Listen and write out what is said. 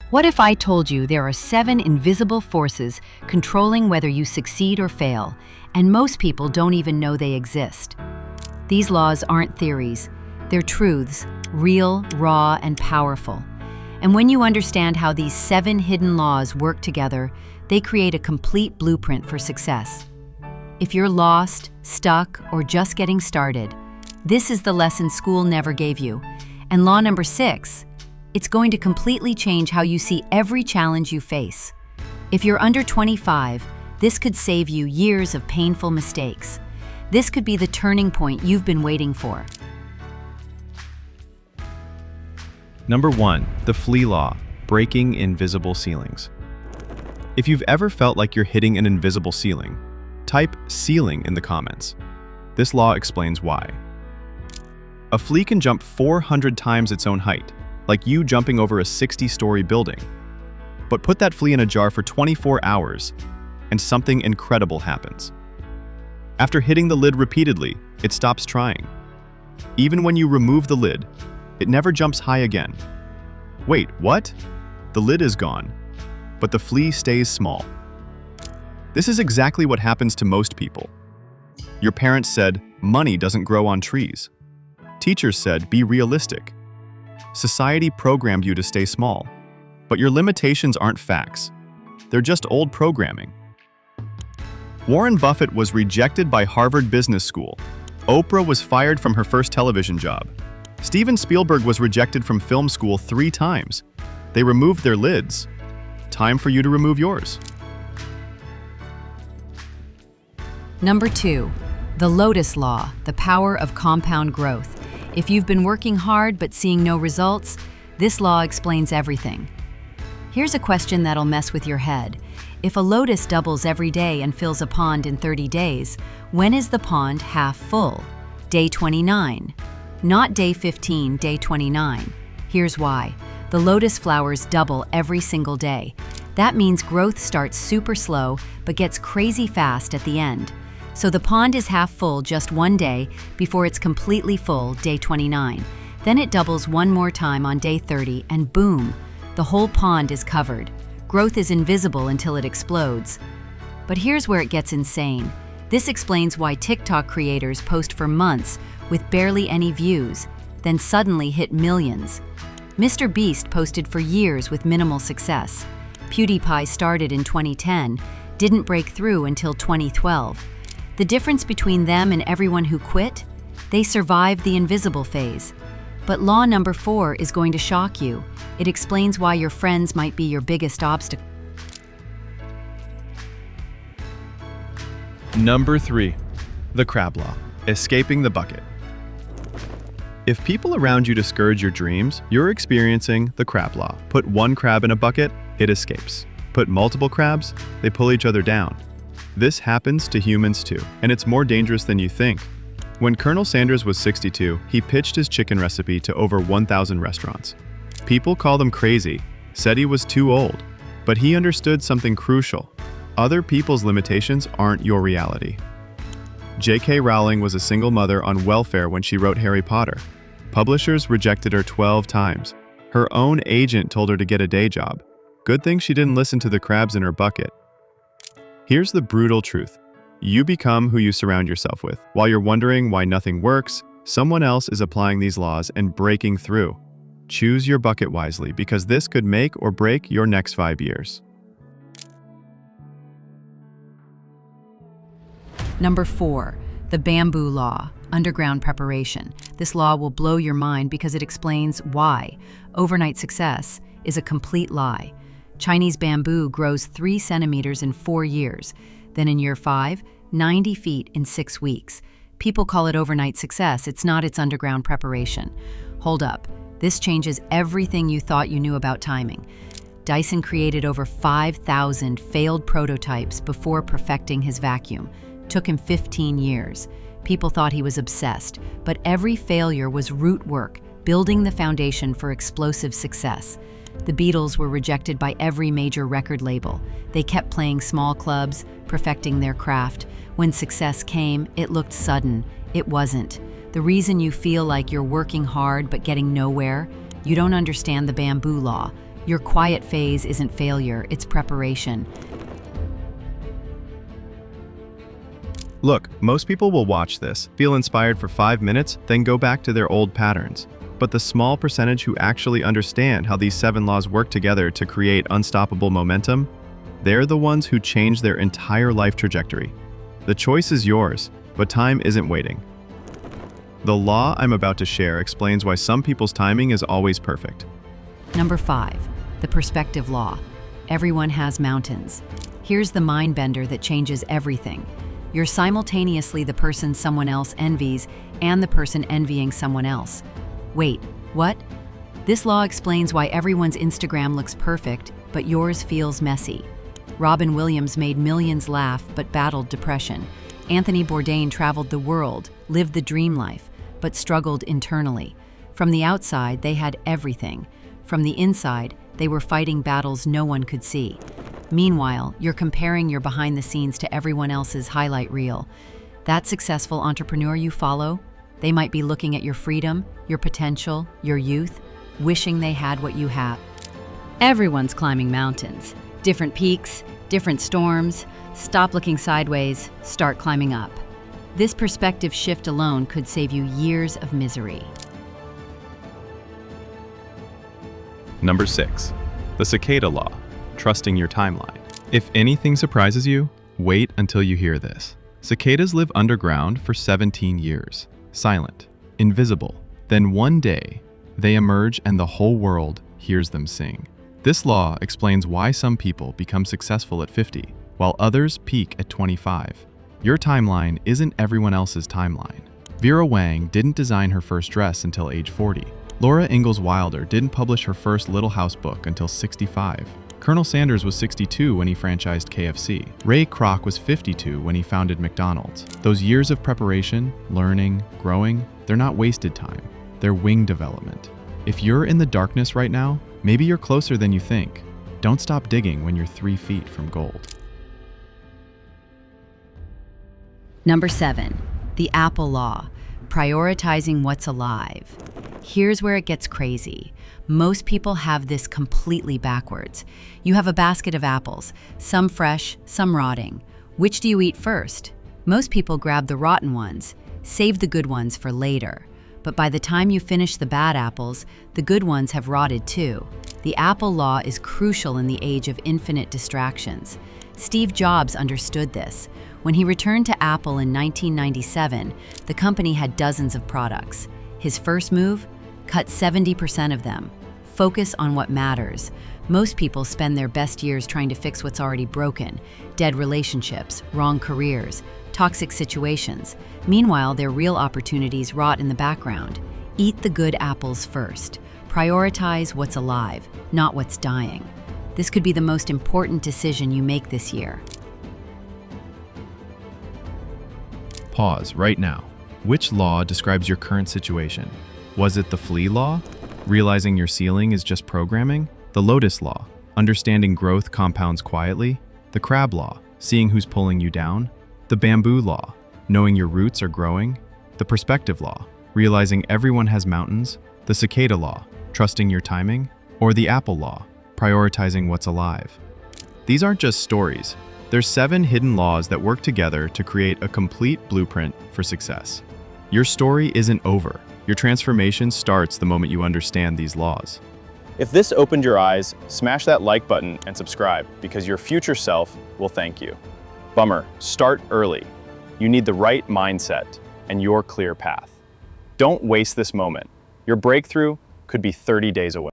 What if I told you there are 7 invisible forces controlling whether you succeed or fail, and most people don't even know they exist? These laws aren't theories, they're truths, real, raw, and powerful. And when you understand how these 7 hidden laws work together, they create a complete blueprint for success. If you're lost, stuck, or just getting started, this is the lesson school never gave you. And law number 6, it's going to completely change how you see every challenge you face. If you're under 25, this could save you years of painful mistakes. This could be the turning point you've been waiting for. Number 1, the Flea Law, breaking invisible ceilings. If you've ever felt like you're hitting an invisible ceiling, type ceiling in the comments. This law explains why. A flea can jump 400 times its own height, like you jumping over a 60-story building. But put that flea in a jar for 24 hours, and something incredible happens. After hitting the lid repeatedly, it stops trying. Even when you remove the lid, it never jumps high again. Wait, what? The lid is gone, but the flea stays small. This is exactly what happens to most people. Your parents said, money doesn't grow on trees. Teachers said, be realistic. Society programmed you to stay small. But your limitations aren't facts. They're just old programming. Warren Buffett was rejected by Harvard Business School. Oprah was fired from her first television job. Steven Spielberg was rejected from film school 3 times. They removed their lids. Time for you to remove yours. Number 2, the Lotus Law, the power of compound growth. If you've been working hard but seeing no results, this law explains everything. Here's a question that'll mess with your head. If a lotus doubles every day and fills a pond in 30 days, when is the pond half full? Day 29. Not day 15, day 29. Here's why. The lotus flowers double every single day. That means growth starts super slow but gets crazy fast at the end. So the pond is half full just one day before it's completely full, day 29. Then it doubles one more time on day 30 and boom, the whole pond is covered. Growth is invisible until it explodes. But here's where it gets insane. This explains why TikTok creators post for months with barely any views, then suddenly hit millions. Mr. Beast posted for years with minimal success. PewDiePie started in 2010, didn't break through until 2012. The difference between them and everyone who quit? They survived the invisible phase. But law number 4 is going to shock you. It explains why your friends might be your biggest obstacle. Number 3, the Crab Law, escaping the bucket. If people around you discourage your dreams, you're experiencing the Crab Law. Put one crab in a bucket, it escapes. Put multiple crabs, they pull each other down. This happens to humans too, and it's more dangerous than you think. When Colonel Sanders was 62, he pitched his chicken recipe to over 1,000 restaurants. People called him crazy, said he was too old, but he understood something crucial. Other people's limitations aren't your reality. J.K. Rowling was a single mother on welfare when she wrote Harry Potter. Publishers rejected her 12 times. Her own agent told her to get a day job. Good thing she didn't listen to the crabs in her bucket. Here's the brutal truth. You become who you surround yourself with. While you're wondering why nothing works, someone else is applying these laws and breaking through. Choose your bucket wisely, because this could make or break your next 5 years. Number 4, the Bamboo Law, underground preparation. This law will blow your mind because it explains why overnight success is a complete lie. Chinese bamboo grows 3 centimeters in 4 years. Then in year 5, 90 feet in 6 weeks. People call it overnight success. It's not, it's underground preparation. Hold up. This changes everything you thought you knew about timing. Dyson created over 5,000 failed prototypes before perfecting his vacuum. Took him 15 years. People thought he was obsessed, but every failure was root work, building the foundation for explosive success. The Beatles were rejected by every major record label. They kept playing small clubs, perfecting their craft. When success came, it looked sudden. It wasn't. The reason you feel like you're working hard but getting nowhere, you don't understand the Bamboo Law. Your quiet phase isn't failure, it's preparation. Look, most people will watch this, feel inspired for 5 minutes, then go back to their old patterns. But the small percentage who actually understand how these 7 laws work together to create unstoppable momentum, they're the ones who change their entire life trajectory. The choice is yours, but time isn't waiting. The law I'm about to share explains why some people's timing is always perfect. Number 5, the perspective law. Everyone has mountains. Here's the mind bender that changes everything. You're simultaneously the person someone else envies and the person envying someone else. Wait, what? This law explains why everyone's Instagram looks perfect, but yours feels messy. Robin Williams made millions laugh but battled depression. Anthony Bourdain traveled the world, lived the dream life, but struggled internally. From the outside, they had everything. From the inside, they were fighting battles no one could see. Meanwhile, you're comparing your behind the scenes to everyone else's highlight reel. That successful entrepreneur you follow, they might be looking at your freedom, your potential, your youth, wishing they had what you have. Everyone's climbing mountains. Different peaks, different storms. Stop looking sideways, start climbing up. This perspective shift alone could save you years of misery. Number 6, the Cicada law, trusting your timeline. If anything surprises you, wait until you hear this. Cicadas live underground for 17 years, silent, invisible. Then one day, they emerge and the whole world hears them sing. This law explains why some people become successful at 50, while others peak at 25. Your timeline isn't everyone else's timeline. Vera Wang didn't design her first dress until age 40. Laura Ingalls Wilder didn't publish her first Little House book until 65. Colonel Sanders was 62 when he franchised KFC. Ray Kroc was 52 when he founded McDonald's. Those years of preparation, learning, growing, they're not wasted time. They're wing development. If you're in the darkness right now, maybe you're closer than you think. Don't stop digging when you're 3 feet from gold. Number 7, the Apple law, prioritizing what's alive. Here's where it gets crazy. Most people have this completely backwards. You have a basket of apples, some fresh, some rotting. Which do you eat first? Most people grab the rotten ones, save the good ones for later. But by the time you finish the bad apples, the good ones have rotted too. The Apple law is crucial in the age of infinite distractions. Steve Jobs understood this. When he returned to Apple in 1997, the company had dozens of products. His first move? Cut 70% of them. Focus on what matters. Most people spend their best years trying to fix what's already broken. Dead relationships, wrong careers, toxic situations. Meanwhile, their real opportunities rot in the background. Eat the good apples first. Prioritize what's alive, not what's dying. This could be the most important decision you make this year. Pause right now. Which law describes your current situation? Was it the Flea law? Realizing your ceiling is just programming? The Lotus law? Understanding growth compounds quietly? The Crab law? Seeing who's pulling you down? The Bamboo law? Knowing your roots are growing? The Perspective law? Realizing everyone has mountains? The Cicada law? Trusting your timing? Or the Apple law? Prioritizing what's alive? These aren't just stories. There's 7 hidden laws that work together to create a complete blueprint for success. Your story isn't over. Your transformation starts the moment you understand these laws. If this opened your eyes, smash that like button and subscribe because your future self will thank you. Bummer, start early. You need the right mindset and your clear path. Don't waste this moment. Your breakthrough could be 30 days away.